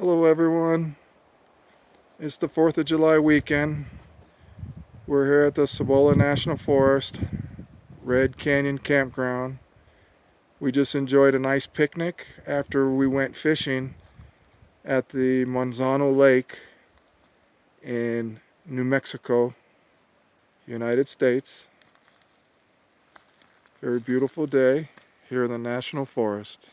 Hello everyone, it's the 4th of July weekend. We're here at the Cibola National Forest, Red Canyon Campground. We just enjoyed a nice picnic after we went fishing at the Manzano Lake in New Mexico, United States. Very beautiful day here in the National Forest.